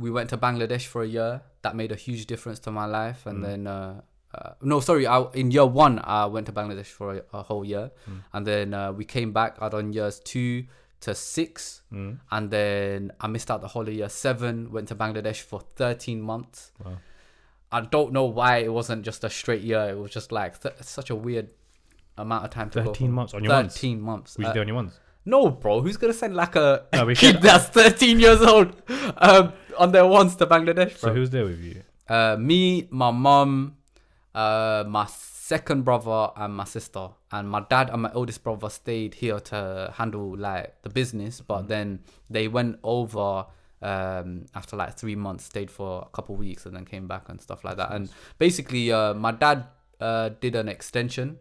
We went to Bangladesh for a year. That made a huge difference to my life. And then, in year 1, I went to Bangladesh for a whole year. And then we came back. I'd done years 2 to 6. And then I missed out the whole of year 7. Went to Bangladesh for 13 months. Wow. I don't know why it wasn't just a straight year. It was just like such a weird amount of time to 13 months on your ones? 13 months. Were you there on your ones? No, bro. Who's going to send like a kid that's 13 years old on their ones to Bangladesh, bro? So who's there with you? Me, my mum, my second brother and my sister. And my dad and my oldest brother stayed here to handle like the business. But then they went over after like 3 months, stayed for a couple of weeks and then came back and stuff like that. And basically my dad did an extension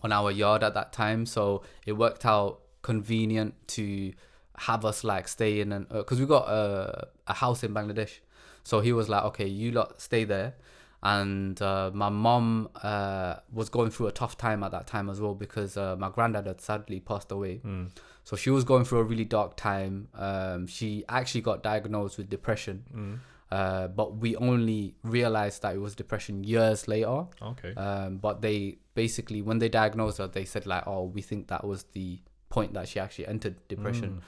on our yard at that time. So it worked out convenient to have us like stay in, and because we got a house in Bangladesh, so he was like, okay, you lot stay there. And my mom was going through a tough time at that time as well, because my granddad had sadly passed away. So she was going through a really dark time. She actually got diagnosed with depression, but we only realized that it was depression years later. Okay. But they basically, when they diagnosed her, they said like, oh, we think that was the point that she actually entered depression.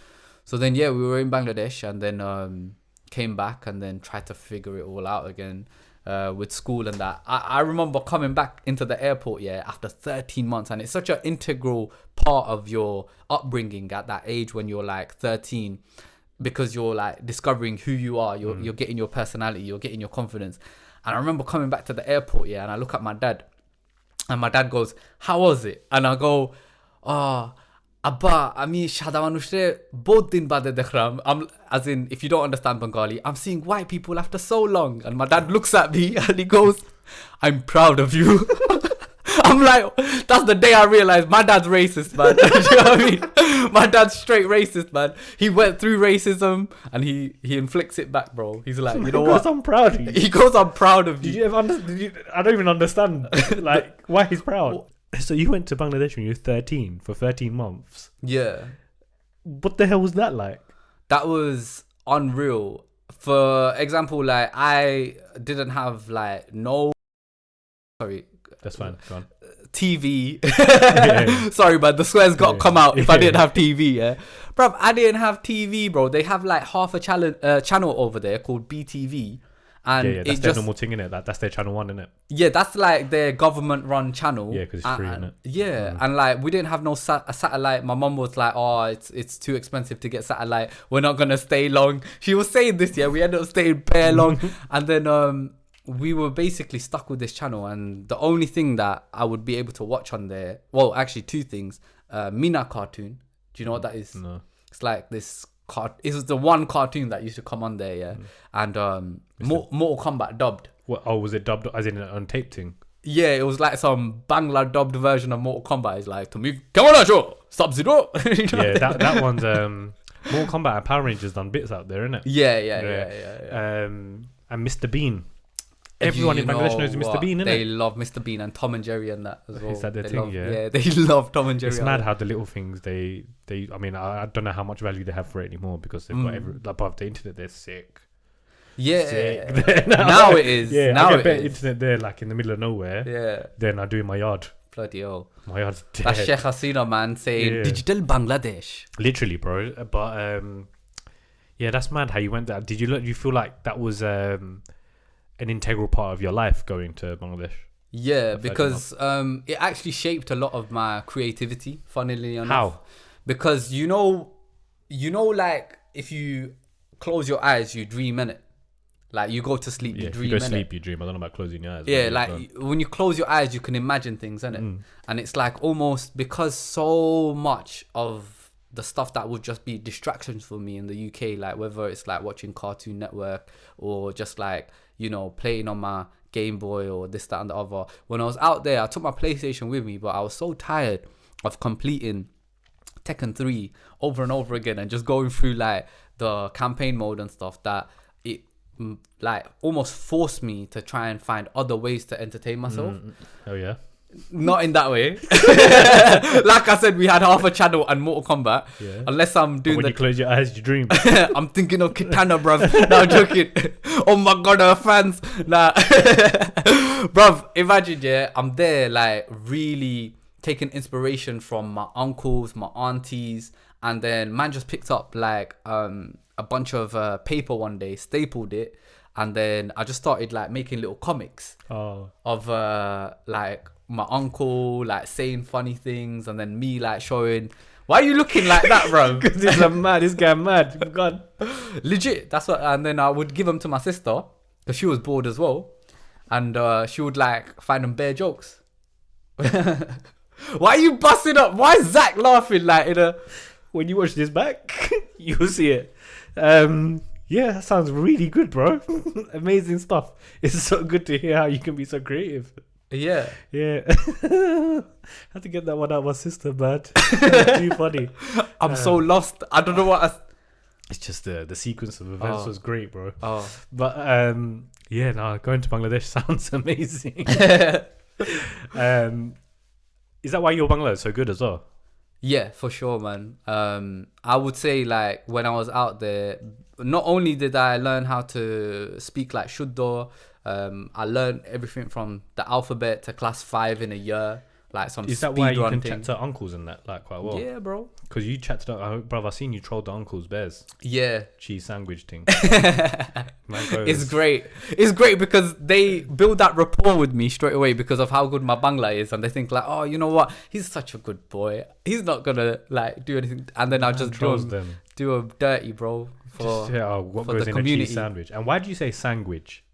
So then we were in Bangladesh, and then came back and then tried to figure it all out again with school and that. I remember coming back into the airport after 13 months, and it's such an integral part of your upbringing at that age when you're like 13, because you're like discovering who you are. You're getting your personality, you're getting your confidence. And I remember coming back to the airport and I look at my dad, and my dad goes, how was it? And I go, Abba, আমি সাদা মানুষরে বহুত দিন বাদে দেখলাম. As in, if you don't understand Bengali, I'm seeing white people after so long. And my dad looks at me and he goes, I'm proud of you. I'm like, that's the day I realized my dad's racist, man. Do you know what I mean? My dad's straight racist, man. He went through racism and he inflicts it back, bro. He's like, you know what? I'm proud of you. He goes, I'm proud of you. Did you ever I don't even understand like why he's proud. So you went to Bangladesh when you were 13 for 13 months. Yeah. What the hell was that like? That was unreal. For example, like I didn't have like That's fine. Go on. TV. Sorry, but the swears got to come out if I didn't have TV. Bruv, I didn't have TV, bro. They have like half a channel over there called BTV. And that's their normal thing, innit? That's their channel 1, innit? Yeah, that's like their government-run channel. Yeah, because it's free, innit? Yeah, and like we didn't have no satellite. My mum was like, "Oh, it's too expensive to get satellite. We're not gonna stay long." She was saying this. We ended up staying bare long, and then we were basically stuck with this channel. And the only thing that I would be able to watch on there, well, actually 2 things: Mina cartoon. Do you know what that is? No. It's like this. It was the one cartoon that used to come on there, and Mortal Kombat dubbed. What? Oh, was it dubbed as in an tape thing? Yeah, it was like some Bangla dubbed version of Mortal Kombat. It's like, to me, come on, show Sub-Zero. That one's Mortal Kombat and Power Rangers done bits out there, innit? Yeah. And Mr. Bean. Everyone in Bangladesh knows Mr. Bean, innit? They love Mr. Bean and Tom and Jerry and that as well. Is that their thing? Yeah, they love Tom and Jerry. It's mad how the little things I mean, I don't know how much value they have for it anymore, because they've got above the internet. They're sick. Yeah, sick. now it is. Yeah, now I get better internet there, like in the middle of nowhere. Yeah. Then I do in my yard. Bloody hell. My yard's dead. That's Sheikh Hasina, man, saying digital Bangladesh. Literally, bro. But that's mad how you went there. Did you feel like that was an integral part of your life going to Bangladesh? Yeah, because it actually shaped a lot of my creativity, funnily enough. How? Because you know like if you close your eyes you dream, innit? Like you go to sleep, you dream. If you go to sleep, you dream. I don't know about closing your eyes. Yeah, like when you close your eyes you can imagine things, innit? And it's like almost, because so much of the stuff that would just be distractions for me in the UK, like whether it's like watching Cartoon Network or just like, playing on my Game Boy or this, that and the other. When I was out there, I took my PlayStation with me, but I was so tired of completing Tekken 3 over and over again and just going through like the campaign mode and stuff that it like almost forced me to try and find other ways to entertain myself. Oh yeah. Not in that way. Like I said, we had half a channel and Mortal Kombat. Yeah. Unless I'm doing When you close your eyes, you dream. I'm thinking of Kitana, bruv. No, I'm joking. Oh my god, our fans. Nah. Bruv, imagine, yeah, I'm there, like, really taking inspiration from my uncles, my aunties, and then man just picked up, like, a bunch of paper one day, stapled it, and then I just started, like, making little comics of, like, my uncle, like, saying funny things, and then me, like, showing... Why are you looking like that, bro? Because he's like, mad. This guy mad. God. Legit. That's what. And then I would give them to my sister because she was bored as well, and she would like find them bare jokes. Why are you busting up? Why is Zach laughing like in a? When you watch this back, you'll see it. Yeah, that sounds really good, bro. Amazing stuff. It's so good to hear how you can be so creative. Yeah. Yeah. Had to get that one out of my sister, man. Too funny. I'm so lost. I don't know what. It's just the sequence of events was great, bro. Oh. But yeah, no, going to Bangladesh sounds amazing. Is that why your Bangla is so good as well? Yeah, for sure, man. I would say like when I was out there, not only did I learn how to speak like Shuddha, I learned everything from the alphabet to class 5 in a year. Like some Is that speed why you run can thing. chat to uncles and that like quite well? Yeah, bro. Because you chat to brother, I've seen you troll the uncles bears. Yeah. Cheese sandwich thing. It's great. It's great because they build that rapport with me straight away because of how good my Bangla is, and they think like, oh, you know what? He's such a good boy. He's not gonna like do anything, and then I'll just do a dirty, bro. What for goes the in community. a cheese sandwich? And why do you say sandwich?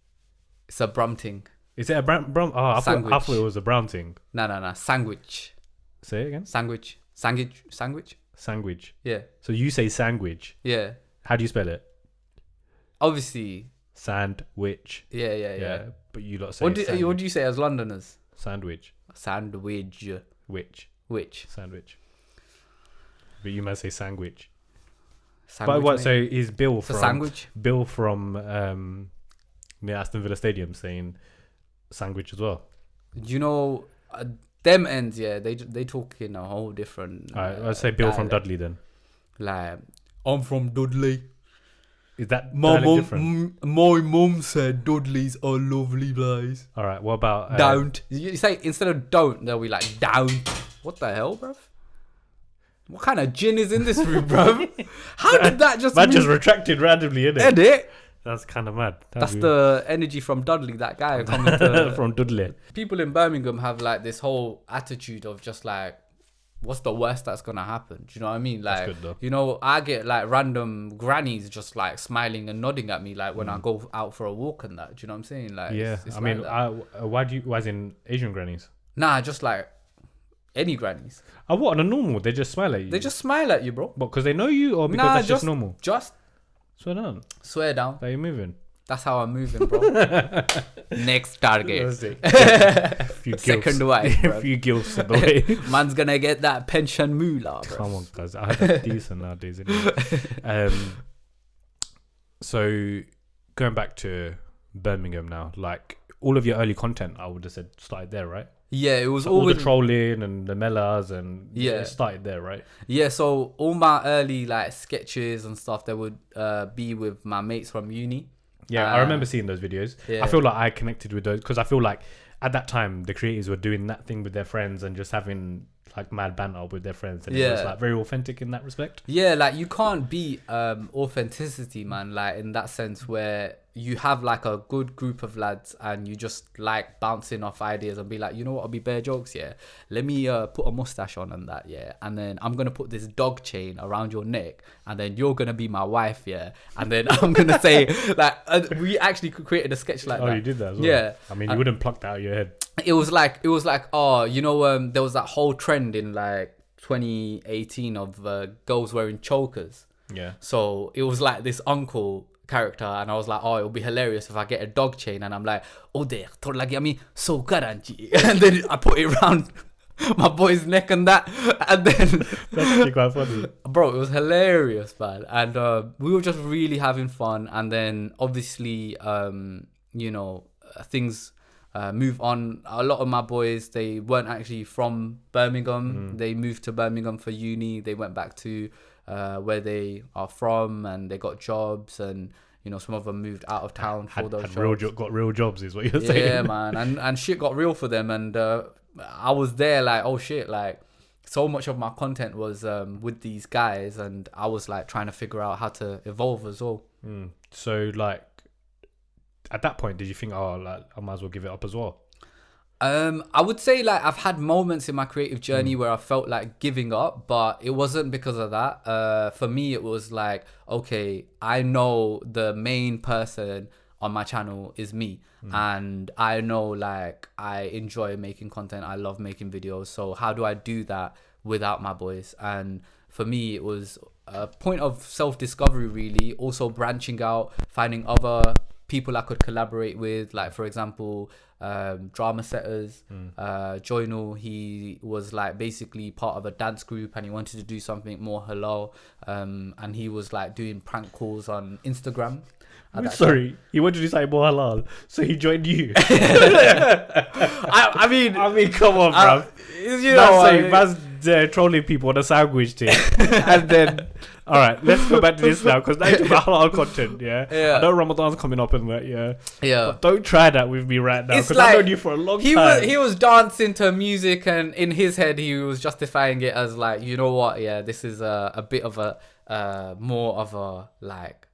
It's a Brum thing. Is it a Brum? Oh, I thought it was a brown thing. No. Sandwich. Say it again. Sandwich. Sandwich. Yeah. So you say sandwich. Yeah. How do you spell it? Obviously. Sandwich. Yeah. But you lot say What do you say as Londoners? Sandwich. Which? Sandwich. But you must say sandwich. Sandwich, But what? mate. So is Bill It's a from sandwich? Bill from near Aston Villa Stadium saying sandwich as well? You know, them ends, yeah, they talk in a whole different. Alright, I'd say Bill from dialect. Dudley then. Like, I'm from Dudley. Is that My dialect different? my mum said Dudley's a lovely place. All right. What about Don't. You say instead of don't, they'll be like down. What the hell, bruv? What kind of gin is in this room, bruv? How did that just? That just retracted randomly, innit? Edit. That's kind of mad. That's the energy from Dudley, that guy coming to from Dudley. People in Birmingham have like this whole attitude of just like, what's the worst that's gonna happen? Do you know what I mean? Like, That's good, though. you know, I get like random grannies just like smiling and nodding at me like when I go out for a walk and that. Do you know what I'm saying? Like, Yeah. it's I like mean, that. why do you? Why is in Asian grannies? Nah, just like any grannies. Oh, what? On a normal, they just smile at you. They just smile at you, bro. What? Because they know you, or because that's just normal? Just Swear down. swear down. That you're moving. That's how I'm moving, bro. Next target. Few Second gilfs. wife, A bro. few gilfs on the way. Man's gonna get that pension moolah, bro. Come on, guys. I have decent nowadays. Anyway. So going back to Birmingham now, like all of your early content, I would have said started there, right? Yeah, it was So all the always trolling and the mellas and Yeah. it started there, right? yeah. So all my early like sketches and stuff, they would be with my mates from uni. Yeah, I remember seeing those videos. yeah. I feel like I connected with those because I feel like at that time the creators were doing that thing with their friends and just having like mad banter with their friends, and it was Yeah. like very authentic in that respect. Yeah, like you can't beat authenticity, man. Like in that sense where you have like a good group of lads and you just like bouncing off ideas and be like, you know what, I'll be bare jokes, yeah. Let me put a mustache on and that, yeah. And then I'm gonna put this dog chain around your neck, and then you're gonna be my wife, yeah. And then I'm gonna say like we actually created a sketch like that. Oh, you did that as well? Yeah. I mean, you wouldn't pluck that out of your head. It was like oh, you know, there was that whole trend in like 2018 of girls wearing chokers. Yeah. So it was like this uncle character, and I was like, oh, it'll be hilarious if I get a dog chain, and I'm like, oh, there, lagi ami so garanti, and then I put it around my boy's neck and that, and then That's actually quite funny. bro, it was hilarious, man, and we were just really having fun, and then obviously, you know, things move on. A lot of my boys, they weren't actually from Birmingham. They moved to Birmingham for uni. They went back to where they are from, and they got jobs, and you know, some of them moved out of town for those jobs. Got real jobs, is what you're saying. Yeah, man, and shit got real for them, and I was there like, oh shit, like so much of my content was with these guys, and I was like trying to figure out how to evolve as well. So like, at that point, did you think, oh, like I might as well give it up as well? I would say like I've had moments in my creative journey where I felt like giving up, but it wasn't because of that. For me, it was like, okay, I know the main person on my channel is me, and I know like I enjoy making content. I love making videos. So how do I do that without my boys? And for me, it was a point of self-discovery, really. Also branching out, finding other people I could collaborate with, like for example, drama setters. Joynal, he was like basically part of a dance group, and he wanted to do something more halal, and he was like doing prank calls on Instagram. Sorry, he wanted to do something more halal, so he joined you. I mean, come on, bro. You know, man's trolling people on a sandwich thing, and then all right, let's go back to this now, because now you're talking about halal content. Yeah, I know Ramadan's coming up and that. Yeah, but don't try that with me right now, because I've known you for a long time. He was dancing to music, and in his head he was justifying it as like, you know what? Yeah, this is a bit of a more of a like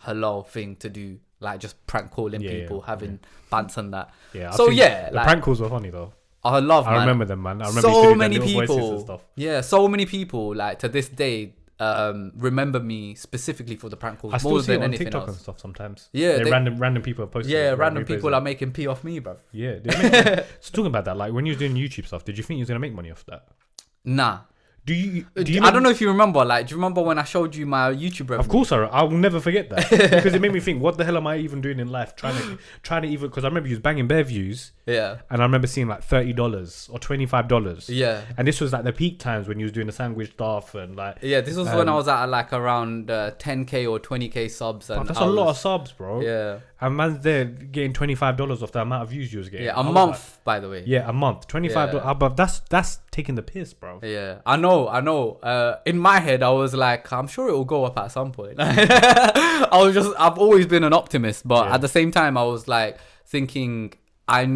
halal thing to do, like just prank calling people, having bants and that. Yeah. So the prank calls were funny though. I remember them, man. I remember so many people. And stuff. Yeah, so many people like to this day remember me specifically for the prank calls. I still more see than it on anything TikTok else. and stuff sometimes. Yeah, random people are posting. Yeah, random people are making pee off me, bro. Yeah. So talking about that, like when you were doing YouTube stuff, did you think you was gonna make money off that? Nah. Do you I don't know if you remember. Like, do you remember when I showed you my YouTube revenue? Of course, I will never forget that, because it made me think, what the hell am I even doing in life? Trying to even, because I remember you was banging bare views. Yeah. And I remember seeing like $30 or $25. Yeah. And this was like the peak times when you was doing the sandwich stuff and like. Yeah, this was when I was at like around 10k or 20k subs. And that's a lot of subs, bro. Yeah. And man's there getting $25 off the amount of views you was getting. Yeah, a month, like, by the way. Yeah, a month. $25. But that's taking the piss, bro. Yeah, I know. In my head, I was like, I'm sure it will go up at some point. I've always been an optimist, but at the same time, I was like thinking, I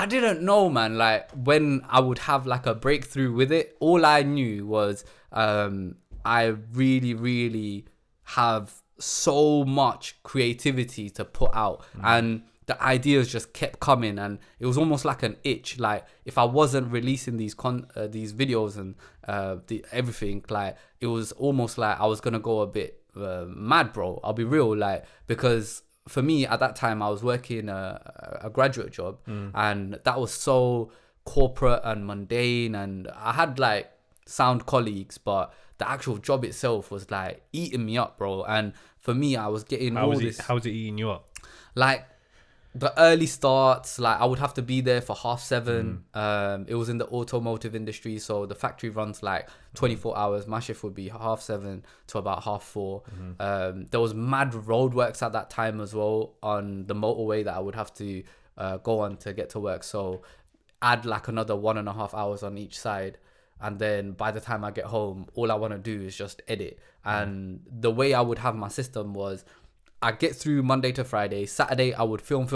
didn't know, man, like when I would have like a breakthrough with it. All I knew was I really, really have so much creativity to put out, and the ideas just kept coming, and it was almost like an itch. Like if I wasn't releasing these videos and everything, like it was almost like I was gonna go a bit mad, bro. I'll be real, like, because for me at that time I was working a graduate job, and that was so corporate and mundane, and I had like sound colleagues, but the actual job itself was like eating me up, bro. And for me, I was getting How was it eating you up? Like the early starts, like I would have to be there for 7:30. It was in the automotive industry, so the factory runs like 24 hours. My shift would be 7:30 to about 4:30. There was mad roadworks at that time as well on the motorway that I would have to go on to get to work. So add like another 1.5 hours on each side. And then by the time I get home, all I want to do is just edit. And the way I would have my system was I get through Monday to Friday. Saturday, I would film.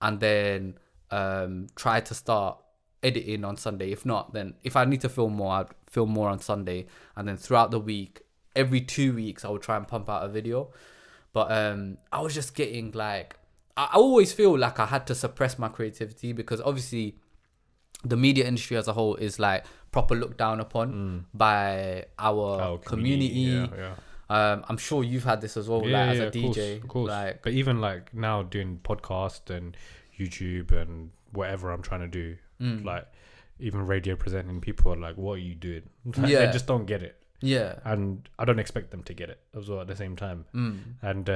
And then try to start editing on Sunday. If not, then if I need to film more, I'd film more on Sunday. And then throughout the week, every 2 weeks, I would try and pump out a video. But I was just getting like... I always feel like I had to suppress my creativity, because obviously... the media industry as a whole is like proper looked down upon by our community. I'm sure you've had this as well, as a DJ. Of course. Like, but even like now doing podcast and YouTube and whatever I'm trying to do, like even radio presenting, people are like, "What are you doing?" Like, they just don't get it. Yeah, and I don't expect them to get it as well at the same time. And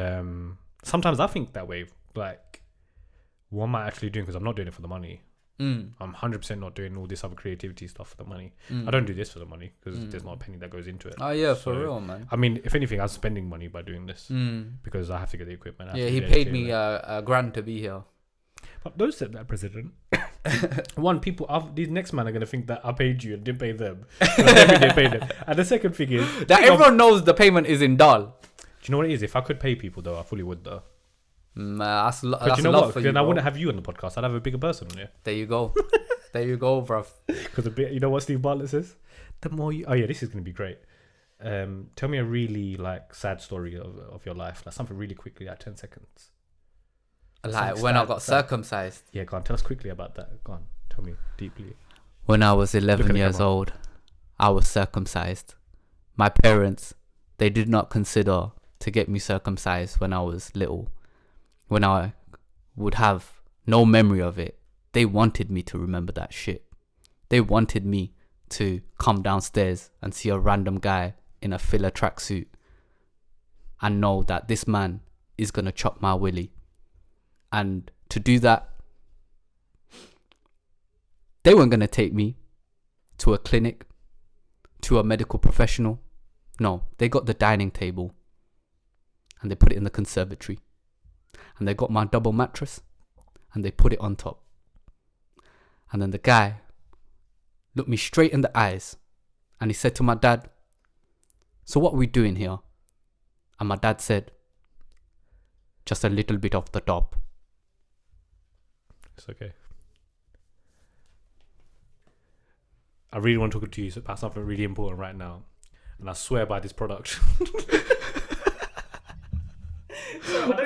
sometimes I think that way, like, what am I actually doing? Because I'm not doing it for the money. I'm 100% not doing all this other creativity stuff for the money. I don't do this for the money, because there's not a penny that goes into it. Oh yeah, so, for real, man. I mean, if anything, I'm spending money by doing this because I have to get the equipment. Yeah, he paid me a grand to be here. But don't set that precedent. One, these next men are going to think that I paid you and didn't pay them. So I didn't pay them. And the second thing is... that everyone knows the payment is in dal. Do you know what it is? If I could pay people, though, I fully would, though. That's But you know what? Then I wouldn't have you on the podcast. I'd have a bigger person on here. There you go. There you go, bruv. Because you know what Steve Bartlett says? The more you... Oh, yeah, this is going to be great. Tell me a really, like, sad story of your life. Like, something really quickly, like 10 seconds. Like, when I got circumcised. Yeah, go on. Tell us quickly about that. Go on. Tell me deeply. When I was 11 years old, I was circumcised. My parents, they did not consider to get me circumcised when I was little. When I would have no memory of it. They wanted me to remember that shit. They wanted me to come downstairs and see a random guy in a filler tracksuit and know that this man is going to chop my willy. And to do that, they weren't going to take me to a clinic, to a medical professional. No, they got the dining table and they put it in the conservatory. And they got my double mattress and they put it on top. And then the guy looked me straight in the eyes and he said to my dad, "So what are we doing here?" And my dad said, "Just a little bit off the top." It's okay. I really want to talk to you about something really important right now. And I swear by this product.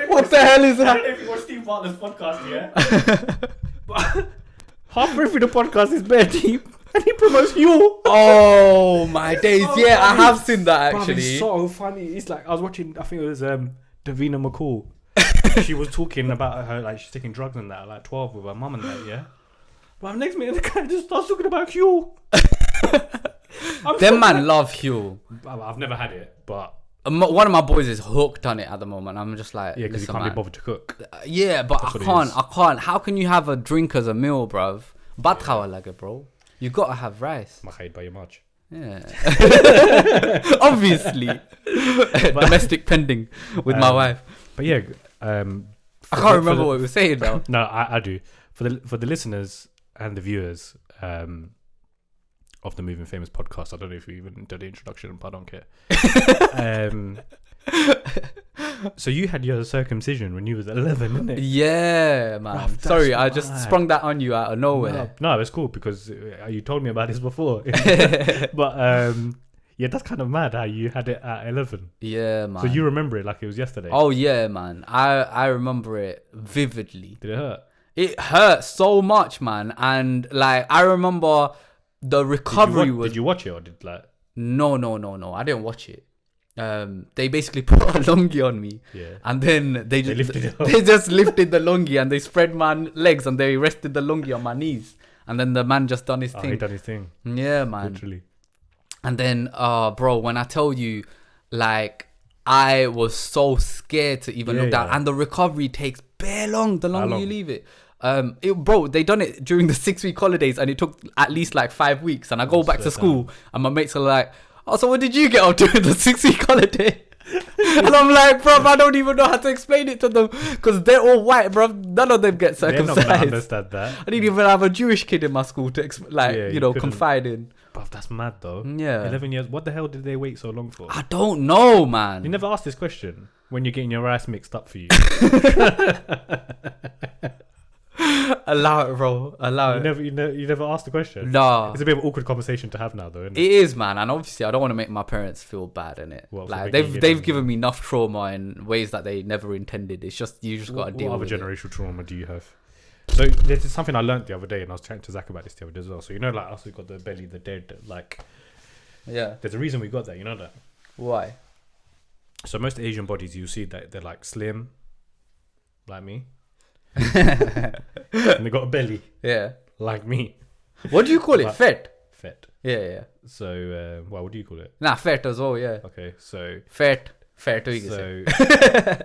What the hell is that? I don't know if you watch Steve Bartlett's podcast, yeah? But halfway through the podcast is bare deep. And he promotes you. Oh my days. So yeah, funny. I have seen that actually. Bruv, it's so funny. It's like, I was watching, I think it was Davina McCall. She was talking about her, like, she's taking drugs and that at like 12 with her mum and that, yeah? But next minute, the guy just starts talking about Hugh. Them man love Hugh. I've never had it, but... One of my boys is hooked on it at the moment. I'm just like, yeah, because you can't be bothered to cook. Yeah, but I can't. How can you have a drink as a meal, bruv? Bad khawa lage, bro. You gotta have rice. Makhaid by your much. Yeah. Obviously. Domestic pending with my wife. But yeah, I can't remember what we were saying now. No, I do. For the listeners and the viewers of the Moving Famous podcast, I don't know if we even did the introduction, but I don't care. So you had your circumcision when you was 11, didn't it? Yeah, man. Bruv, sorry, I just sprung that on you out of nowhere. No, it's cool because you told me about this before. But yeah, that's kind of mad how you had it at 11. Yeah, man. So you remember it like it was yesterday. Oh yeah, man. I remember it vividly. Did it hurt? It hurt so much, man. And like I remember the recovery Did you watch it or did like? No. I didn't watch it. They basically put a lungi on me, and then they just lifted the lungi and they spread my legs and they rested the lungi on my knees, and then the man just done his thing. He done his thing. Yeah, man. Literally. And then, bro, when I tell you, like, I was so scared to even look down, and the recovery takes bare long. The longer you leave it. Bro, they done it during the 6-week holidays, and it took at least like 5 weeks. And I go back to school, and my mates are like, "Oh, so what did you get up during the 6-week holiday?" And I'm like, bro, I don't even know how to explain it to them because they're all white, bro. None of them get circumcised. They're not gonna understand that. I didn't even have a Jewish kid in my school to confide in. But that's mad though. Yeah, 11 years. What the hell did they wait so long for? I don't know, man. You never asked this question when you're getting your rice mixed up for you. Allow it, bro. Allow it. You never asked the question. No, it's a bit of an awkward conversation to have now, though. Isn't it? It is, man. And obviously, I don't want to make my parents feel bad in it. Well, like they've given me enough trauma in ways that they never intended. It's just you just got to deal with it. What other generational trauma do you have? So there's something I learned the other day, and I was chatting to Zach about this the other day as well. So you know, like us, we've got the belly, the dead. Like, yeah, there's a reason we got that. You know that? Why? So most Asian bodies, you see that they're like slim, like me. And they got a belly, like me. What do you call it? Fat. Yeah. So, what do you call it? Nah, fat as well. Yeah. Okay, so fat. So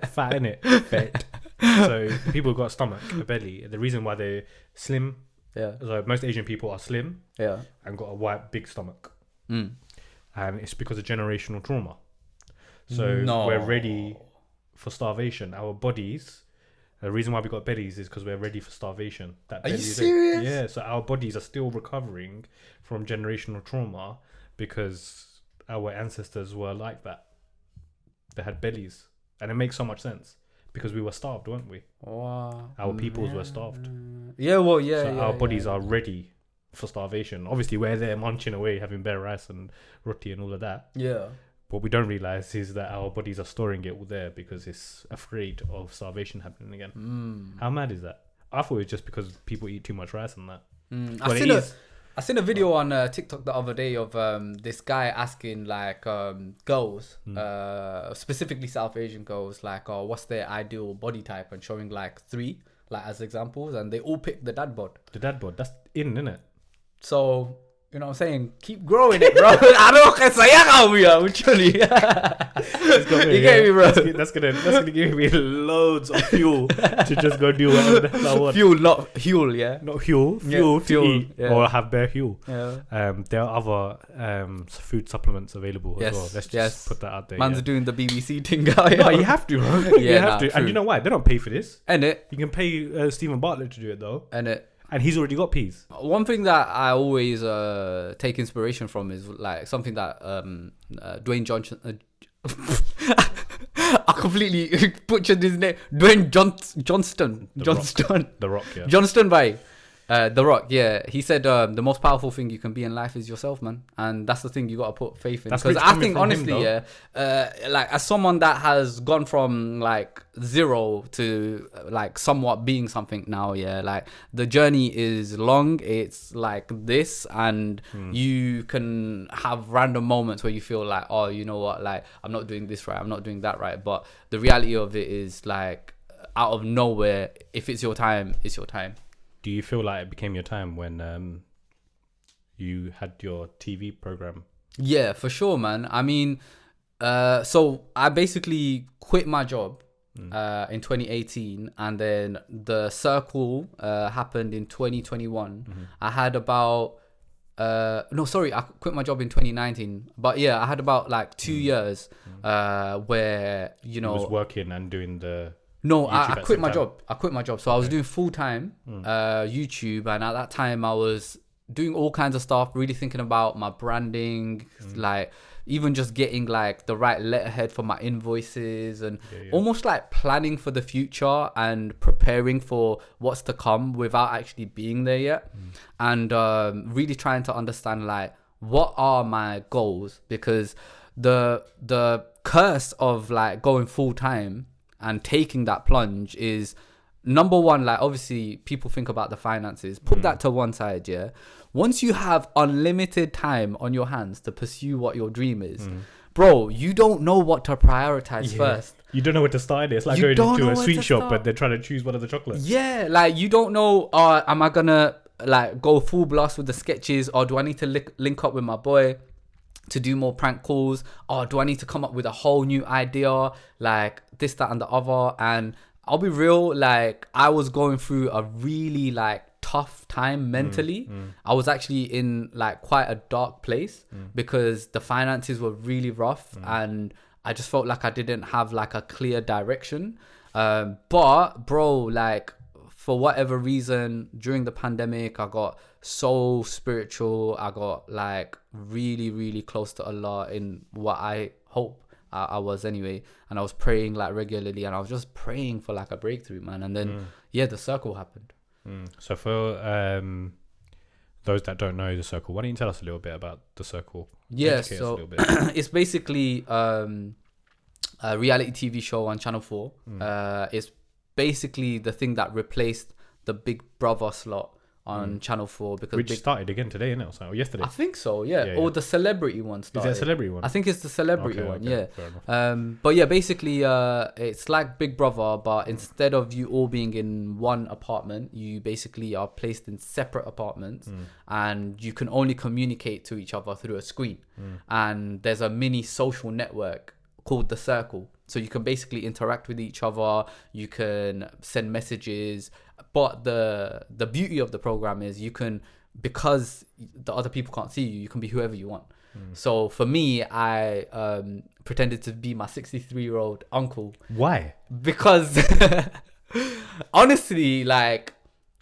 fat in it. Fat. So people got a stomach, a belly. The reason why they're slim, so most Asian people are slim, and got a white big stomach, and it's because of generational trauma. So we're ready for starvation. Our bodies The reason why we got bellies is because we're ready for starvation. Are you serious? Yeah, so our bodies are still recovering from generational trauma because our ancestors were like that. They had bellies. And it makes so much sense because we were starved, weren't we? Wow. Our peoples were starved. Yeah, well, yeah. So yeah, our bodies are ready for starvation. Obviously, we're there munching away, having bare rice and roti and all of that. Yeah. What we don't realize is that our bodies are storing it all there because it's afraid of starvation happening again. How mad is that? I thought it was just because people eat too much rice and that. I seen a video on TikTok the other day of this guy asking like girls, specifically South Asian girls, like, what's their ideal body type, and showing like 3 like as examples, and they all picked the dad bod. The dad bod, that's in, isn't it? So, you know what I'm saying? Keep growing it, bro. I don't know what literally. You get me, bro? That's gonna give me loads of fuel to just go do whatever the hell I want. Fuel, not fuel, yeah? Not fuel. Fuel to eat or have bare fuel. Yeah. There are other food supplements available as well. Let's just put that out there. Man's doing the BBC thing out here. No, you have to, bro. You have to. True. And you know why? They don't pay for this. And it. You can pay Stephen Bartlett to do it though. And it. And he's already got peas. One thing that I always take inspiration from is like something that Dwayne Johnson. I completely butchered his name. Dwayne Johnston. The Rock, yeah. Johnston by The Rock, yeah. He said the most powerful thing you can be in life is yourself, man. And that's the thing you got to put faith in. Because I think, honestly, like as someone that has gone from like 0 to like somewhat being something now, yeah, like the journey is long. It's like this, and you can have random moments where you feel like, oh, you know what, like I'm not doing this right, I'm not doing that right. But the reality of it is like out of nowhere, if it's your time, it's your time. Do you feel like it became your time when you had your TV program? Yeah, for sure, man. I mean, so I basically quit my job in 2018, and then the circle happened in 2021. I had about I quit my job in 2019, but yeah, I had about like 2 years where, you know, was working and doing the I quit my job. So I was doing full-time YouTube, and at that time I was doing all kinds of stuff, really thinking about my branding, like even just getting like the right letterhead for my invoices, and almost like planning for the future and preparing for what's to come without actually being there yet. And really trying to understand like what are my goals, because the curse of like going full-time and taking that plunge is, number one, like obviously people think about the finances, put that to one side. Yeah, once you have unlimited time on your hands to pursue what your dream is, bro, you don't know what to prioritize first. You don't know where to start it. It's like going into a sweet shop but they're trying to choose one of the chocolates. Yeah, like you don't know, am I gonna like go full blast with the sketches, or do I need to link up with my boy to do more prank calls, or do I need to come up with a whole new idea, like this, that, and the other? And I'll be real, like I was going through a really like tough time mentally. I was actually in like quite a dark place because the finances were really rough, and I just felt like I didn't have like a clear direction. But bro, like for whatever reason, during the pandemic, I got so spiritual. I got like really, really close to Allah in what I hope I was anyway. And I was praying like regularly, and I was just praying for like a breakthrough, man. And then, the circle happened. So for those that don't know the circle, why don't you tell us a little bit about the circle? Yeah, so it's basically a reality TV show on Channel 4. It's basically the thing that replaced the Big Brother slot on Channel 4, because which started again today, isn't it? Or yesterday? I think so, yeah. Or the celebrity one started. Is it a celebrity one? I think it's the celebrity one, yeah. Fair enough. But yeah, basically it's like Big Brother, but instead of you all being in one apartment, you basically are placed in separate apartments, and you can only communicate to each other through a screen. And there's a mini social network called The Circle. So you can basically interact with each other, you can send messages, but the beauty of the program is you can, because the other people can't see you, you can be whoever you want. So for me, I pretended to be my 63-year-old uncle. Why? Because honestly, like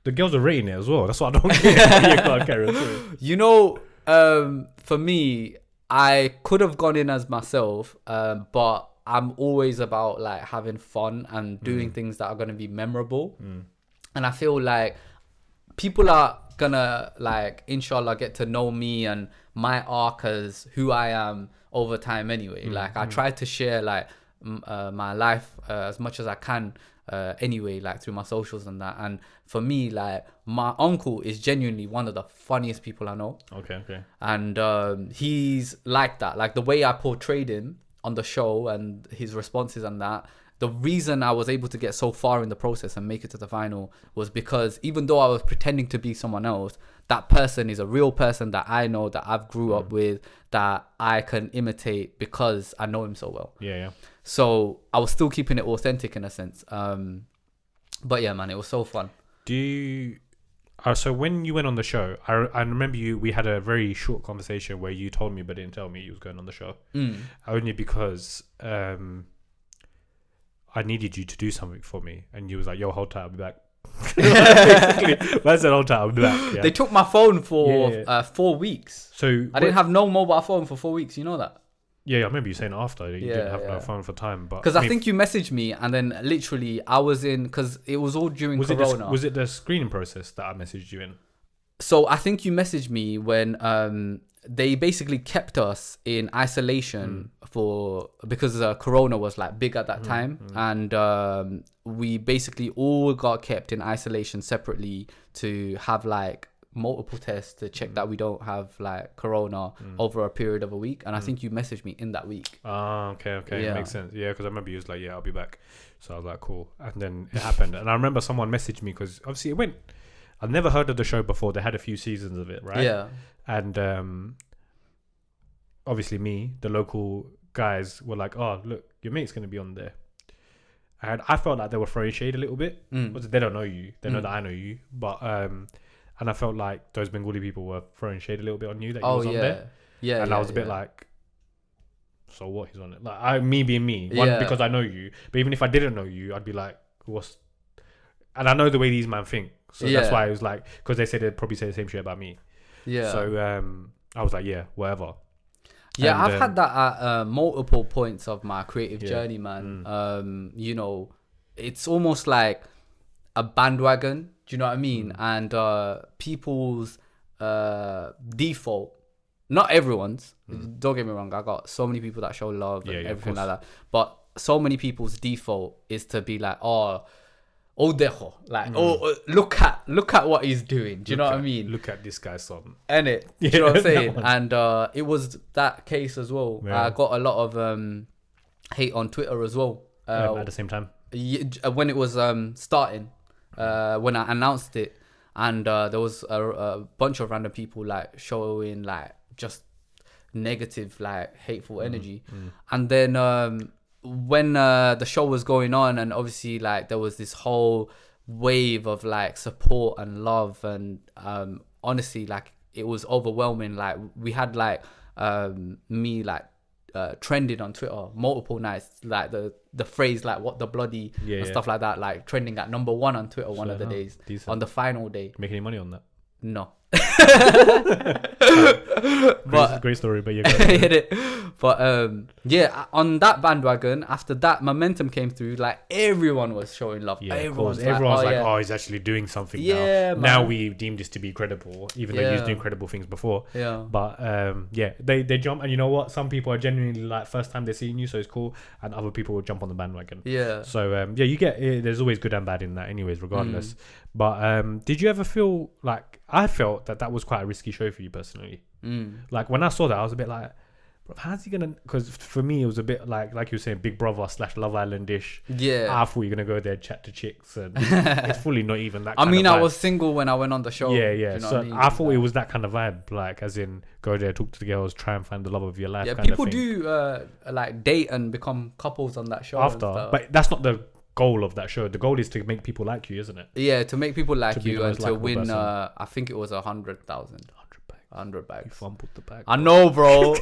the girls are rating it as well. That's what I don't get. You can't carry on. You know, for me, I could have gone in as myself, but I'm always about like having fun and doing things that are going to be memorable. And I feel like people are gonna like, inshallah, get to know me and my arc as who I am over time anyway. Like I try to share like my life as much as I can anyway, like through my socials and that. And for me, like my uncle is genuinely one of the funniest people I know. Okay. And he's like that, like the way I portrayed him on the show and his responses and that. The reason I was able to get so far in the process and make it to the final was because even though I was pretending to be someone else, that person is a real person that I know, that I've grew up with, that I can imitate because I know him so well. Yeah. So I was still keeping it authentic in a sense. But yeah, man, it was so fun. So when you went on the show, I remember we had a very short conversation where you told me but didn't tell me you was going on the show. Only because I needed you to do something for me, and you was like, yo, hold tight, I'll be back. Basically, I said, hold tight, I'll be back. Yeah. They took my phone for 4 weeks. So I didn't have no mobile phone for 4 weeks, you know that? Yeah, I remember you saying after you didn't have no phone for time. Because I think you messaged me, and then literally I was in, because it was all during Corona. Was it the screening process that I messaged you in? So I think you messaged me when they basically kept us in isolation because Corona was like big at that time, and we basically all got kept in isolation separately to have like multiple tests to check that we don't have like Corona over a period of a week. And I think you messaged me in that week. Okay. Yeah. Makes sense. Yeah, because I remember you was like, yeah, I'll be back. So I was like, cool. And then it happened. And I remember someone messaged me because obviously it went. I'd never heard of the show before. They had a few seasons of it, right? Yeah. And obviously the local guys were like, oh, look, your mate's going to be on there. And I felt like they were throwing shade a little bit. They don't know you. They know that I know you. But and I felt like those Bengali people were throwing shade a little bit on you that you was on there. Yeah. And I was a bit like, so what, he's on it? Like me being me. One, because I know you. But even if I didn't know you, I'd be like, what's... And I know the way these men think. So that's why I was like, because they said they'd probably say the same shit about me. Yeah. So I was like, yeah, whatever. Yeah, and I've had that at multiple points of my creative journey, man. You know, it's almost like a bandwagon. Do you know what I mean? And people's default, not everyone's, don't get me wrong, I got so many people that show love and everything like that. But so many people's default is to be like, oh dejo, like, look at what he's doing. Do you know what I mean? Look at this guy's son. And it, do you know what I'm saying? And it was that case as well. I got a lot of hate on Twitter as well. At the same time? When it was starting, when I announced it, and there was a bunch of random people like showing like just negative, like hateful energy. And then when the show was going on, and obviously like there was this whole wave of like support and love, and honestly like it was overwhelming. Like we had like me like trending on Twitter multiple nights, like the phrase like what the bloody and stuff like that, like trending at number 1 on Twitter one of the days. Decent. On the final day. Make any money on that? No. But great story, but yeah. But yeah, on that bandwagon, after that momentum came through, like everyone was showing love. Yeah, everyone's like, oh, he's actually doing something now. Man. Now we deem this to be credible, even though he's doing credible things before. Yeah. But they jump, and you know what? Some people are genuinely like first time they're seeing you, so it's cool, and other people will jump on the bandwagon. Yeah. So you get there's always good and bad in that, anyways, regardless. But did you ever feel like, I felt that was quite a risky show for you personally? Like when I saw that, I was a bit like, how's he gonna? Because for me, it was a bit like you were saying, Big Brother / Love Island-ish. Yeah. I thought you're gonna go there, chat to chicks, and it's fully not even that. I was single when I went on the show. Yeah. You know So I thought it was that kind of vibe, like as in go there, talk to the girls, try and find the love of your life. Yeah, kind people of thing. do like date and become couples on that show after, but that's not the goal of that show. The goal is to make people like you, isn't it? Yeah, to make people like you and to win. I think it was 100,000. 100 bags. You fumbled the bag. I know, bro.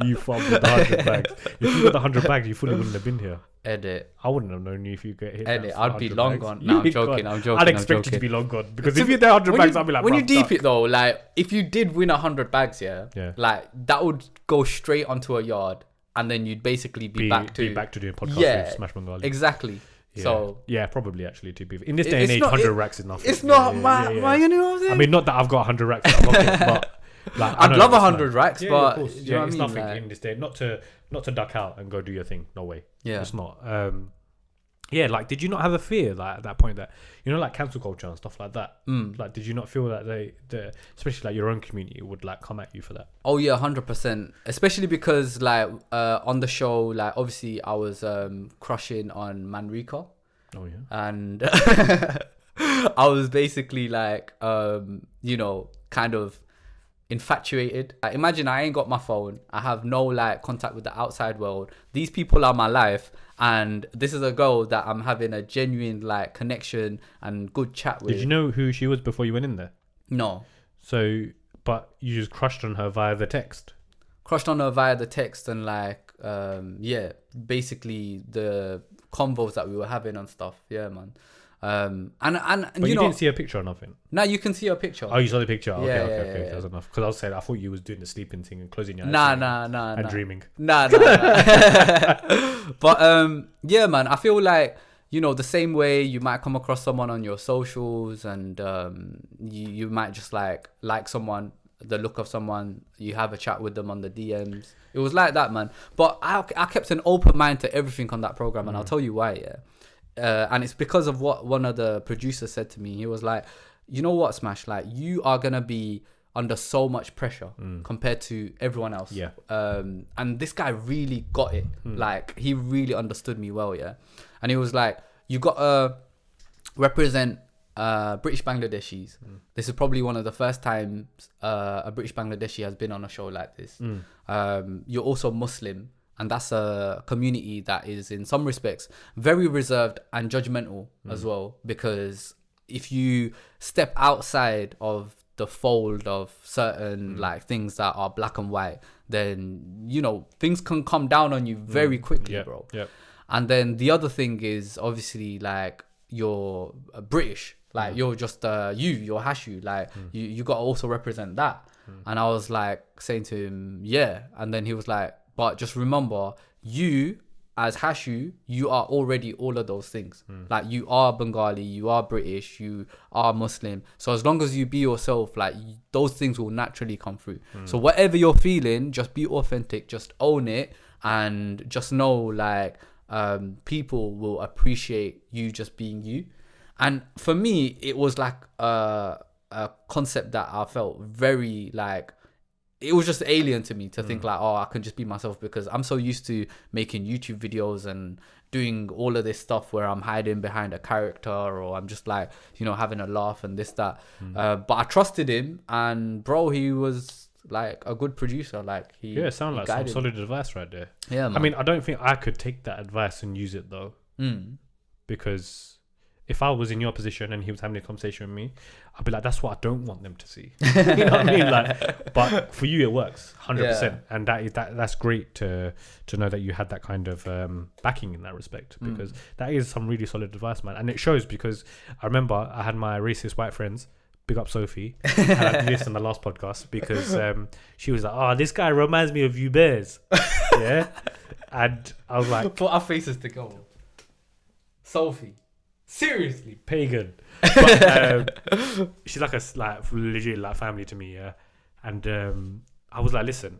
You fumbled the 100 bags. If you got the 100 bags, you fully wouldn't have been here. Edit. I wouldn't have known you if you get hit. Edit. I'd be long gone. No, I'm joking. I'd expect you to be long gone because if you're there 100 bags, I'd be like, when you deep it though, like if you did win 100 bags, yeah, like that would go straight onto a yard, and then you'd basically be back to doing podcasts with Smash Bengali. Exactly. Yeah. So yeah, probably actually to be in this day and age, 100 racks is nothing. It's not you know what I'm saying? I mean, not that I've got 100 racks in my pocket, but like I'd love 100 racks, but it's nothing in this day. Not to duck out and go do your thing. No way. Yeah, it's not. Yeah, like, did you not have a fear, like, at that point that, you know, like, cancel culture and stuff like that? Like, did you not feel that they especially, like, your own community would, like, come at you for that? Oh, yeah, 100%. Especially because, like, on the show, like, obviously, I was crushing on Manrika. Oh, yeah. And I was basically, like, you know, kind of infatuated. Like, imagine I ain't got my phone. I have no, like, contact with the outside world. These people are my life. And this is a girl that I'm having a genuine like connection and good chat with. Did you know who she was before you went in there? No. So, but you just crushed on her via the text? Crushed on her via the text and like, basically the convos that we were having and stuff. Yeah, man. But you didn't see a picture or nothing? No, you can see a picture. Oh, you saw the picture? Okay. Yeah. That's enough. Because I was saying, I thought you was doing the sleeping thing and closing your eyes. And dreaming. Nah. But, yeah, man, I feel like, you know, the same way you might come across someone on your socials and you might just like someone, the look of someone, you have a chat with them on the DMs. It was like that, man. But I kept an open mind to everything on that program, and I'll tell you why, yeah. And it's because of what one of the producers said to me. He was like, you know what, Smash, like, you are going to be under so much pressure compared to everyone else. Yeah. And this guy really got it. Like, he really understood me well, yeah. And he was like, you got to represent British Bangladeshis. This is probably one of the first times a British Bangladeshi has been on a show like this. You're also Muslim. And that's a community that is, in some respects, very reserved and judgmental as well. Because if you step outside of the fold of certain like things that are black and white, then, you know, things can come down on you very quickly, bro. Yep. And then the other thing is, obviously, like, you're British. Like, you're just, you're Hashu. Like, you got to also represent that. And I was, like, saying to him, yeah. And then he was like, but just remember, you as Hashu, you are already all of those things. Like, you are Bengali, you are British, you are Muslim. So as long as you be yourself, like, those things will naturally come through. So whatever you're feeling, just be authentic, just own it, and just know, like, people will appreciate you just being you. And for me, it was like a concept that I felt very, like, it was just alien to me to think like, oh, I can just be myself, because I'm so used to making YouTube videos and doing all of this stuff where I'm hiding behind a character, or I'm just like, you know, having a laugh and this, that. But I trusted him, and bro, he was like a good producer. Like, it sounded like some solid advice right there. Yeah, man. I mean, I don't think I could take that advice and use it though, because if I was in your position and he was having a conversation with me, I'd be like, that's what I don't want them to see. You know what I mean? Like, but for you, it works 100%. Yeah. And that's great to know that you had that kind of backing in that respect, because that is some really solid advice, man. And it shows, because I remember I had my racist white friends, big up Sophie, and I did this on the last podcast, because she was like, oh, this guy reminds me of you bears. Yeah. And I was like, put our faces together. Sophie. Seriously, pagan. But, she's like legit like family to me, yeah. And I was like, listen,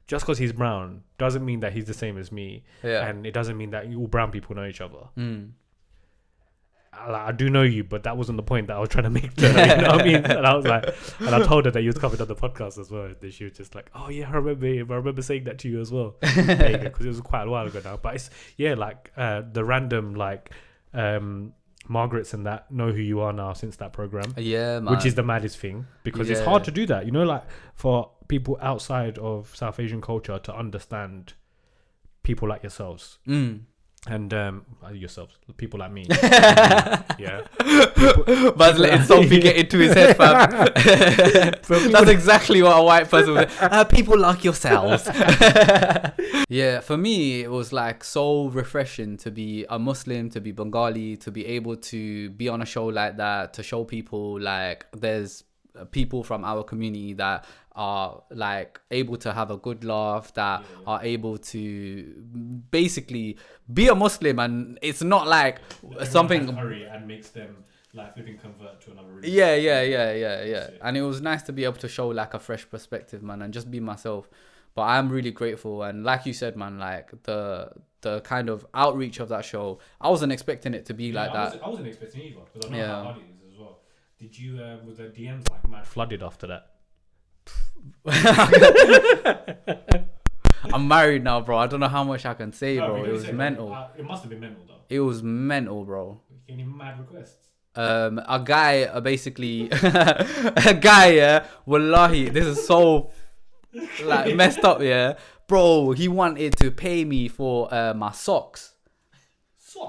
just because he's brown doesn't mean that he's the same as me, and it doesn't mean that all brown people know each other. I do know you, but that wasn't the point that I was trying to make. You know what I mean? And I was like, and I told her that you was covered on the podcast as well. And she was just like, oh yeah, I remember saying that to you as well, because it was quite a while ago now. But it's like the random like. Margaret's and that know who you are now since that program, man. Which is the maddest thing, because it's hard to do that, you know, like for people outside of South Asian culture to understand people like yourselves. And yourselves, people like me, yeah. But letting Sophie get into his head, fam. That's exactly what a white person would say. People like yourselves. Yeah, for me, it was like so refreshing to be a Muslim, to be Bengali, to be able to be on a show like that, to show people like there's people from our community that are like able to have a good laugh, that are able to basically be a Muslim, and it's not like something and makes them like flipping convert to another religion. Yeah. And it was nice to be able to show like a fresh perspective, man, and just be myself. But I'm really grateful, and like you said, man, like the kind of outreach of that show, I wasn't expecting it to be like that. I wasn't expecting either, because I know how hard it is as well. Did you was the DMs like mad flooded after that? I'm married now, bro. I don't know how much I can say, bro. It was mental. It must have been mental, though. It was mental, bro. Any mad requests? A guy basically a guy, yeah, wallahi, this is so like messed up, yeah, bro. He wanted to pay me for my socks.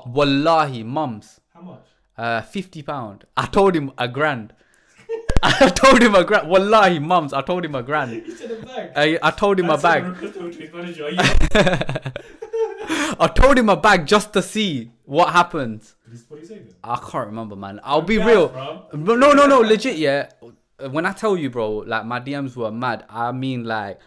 Wallahi, mums. How much? £50. I told him $1,000. I told him $1,000. Wallahi, mums, I told him $1,000. You said a bag. I told him a bag. I told him a bag just to see what happens. What did he say then? I can't remember, man. I'll be real. Bro. No, legit, yeah. When I tell you, bro, like my DMs were mad. I mean, like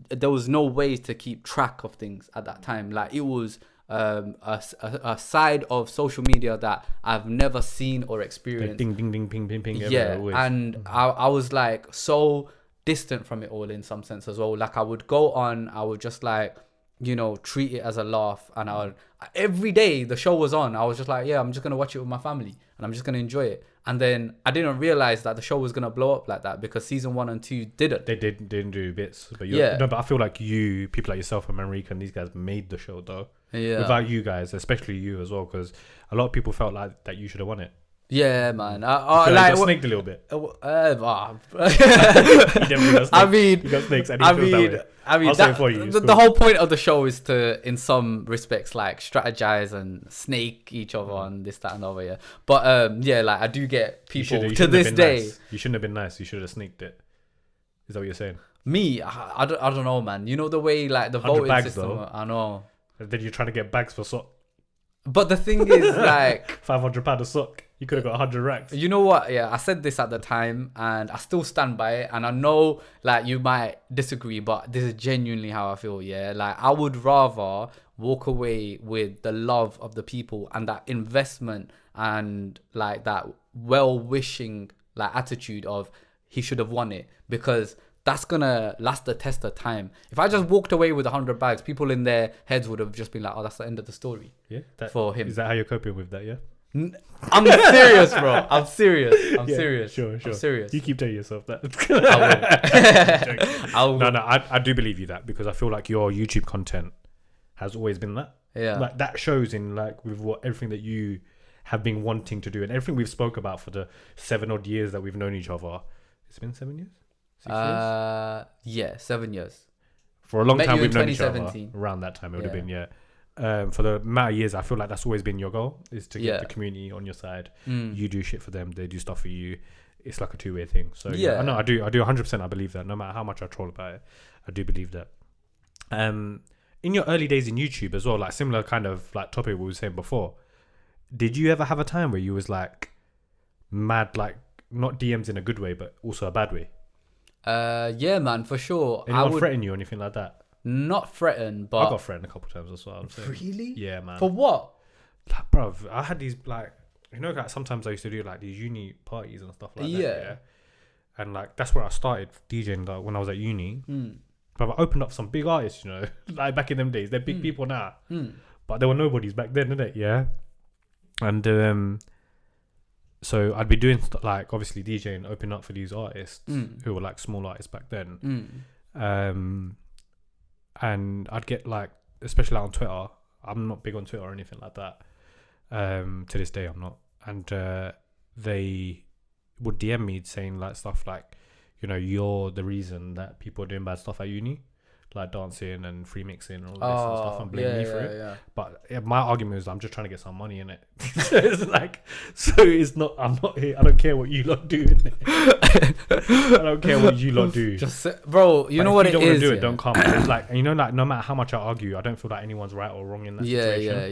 there was no way to keep track of things at that time. Like it was a side of social media that I've never seen or experienced. Like ding, ding, ding, ping, ping, ping. Yeah, and I was like so distant from it all in some sense as well. Like I would go on, I would just like, you know, treat it as a laugh, and I would, every day the show was on, I was just like, yeah, I'm just gonna watch it with my family and I'm just gonna enjoy it. And then I didn't realize that the show was gonna blow up like that, because season 1 and 2 didn't. They didn't do bits, but no, but I feel like people like yourself and Manrika and these guys made the show though. Yeah. Without you guys, especially you as well, because a lot of people felt like that you should have won it. Yeah, man. Like snaked a little bit. You got snakes. The whole point of the show is to, in some respects, like strategize and snake each other on this, that, and over. Yeah, but yeah, like I do get people to this day. Nice. You shouldn't have been nice. You should have sneaked it. Is that what you're saying? Me, I don't know, man. You know the way like the voting bags, system. Though. I know. And then you're trying to get bags for sock. But the thing is, like £500 a sock. You could have got 100 racks. You know what? Yeah, I said this at the time, and I still stand by it. And I know, like, you might disagree, but this is genuinely how I feel. Yeah, like I would rather walk away with the love of the people and that investment and like that well-wishing like attitude of he should have won it, because that's gonna last the test of time. If I just walked away with 100 bags, people in their heads would have just been like, "Oh, that's the end of the story." Yeah, for him. Is that how you're coping with that? Yeah. I'm serious, bro. I'm serious. Serious. Sure. I'm serious. You keep telling yourself that. I will. No, I do believe you that, because I feel like your YouTube content has always been that. Yeah. Like that shows in like with everything that you have been wanting to do and everything we've spoke about for the 7 odd years that we've known each other. It's been 7 years? 6 years? Yeah, 7 years. For a long time we've known each other. Around that time it would have been, yeah. For the amount of years, I feel like that's always been your goal, is to get the community on your side. You do shit for them, they do stuff for you. It's like a two-way thing. So yeah, I know I do 100%. I believe that. No matter how much I troll about it, I do believe that. In your early days in YouTube as well, like similar kind of like topic we were saying before, did you ever have a time where you was like mad, like not DMs in a good way, but also a bad way? Yeah, man, for sure. Anyone threaten you or anything like that? Not threatened, but I got threatened a couple of times as well. Really? Yeah, man. For what? Like, bruv, I had these like, you know, like sometimes I used to do like these uni parties and stuff like that. Yeah. And like that's where I started DJing, like when I was at uni. But I opened up some big artists, you know, like back in them days. They're big people now, but there were nobodies back then, didn't it? Yeah. And so I'd be doing like obviously DJing, opening up for these artists who were like small artists back then. And I'd get like, especially like on Twitter, I'm not big on Twitter or anything like that. To this day, I'm not. And they would DM me saying like stuff like, you know, you're the reason that people are doing bad stuff at uni. like dancing and free mixing and all this and stuff, and blame me for it. Yeah. But my argument is I'm just trying to get some money in it. So it's like, I'm not here. I don't care what you lot do. I don't care what you lot do. Just bro, you know what it is. If you don't want to do it, don't come. It's like, you know, like no matter how much I argue, I don't feel like anyone's right or wrong in that situation. Yeah.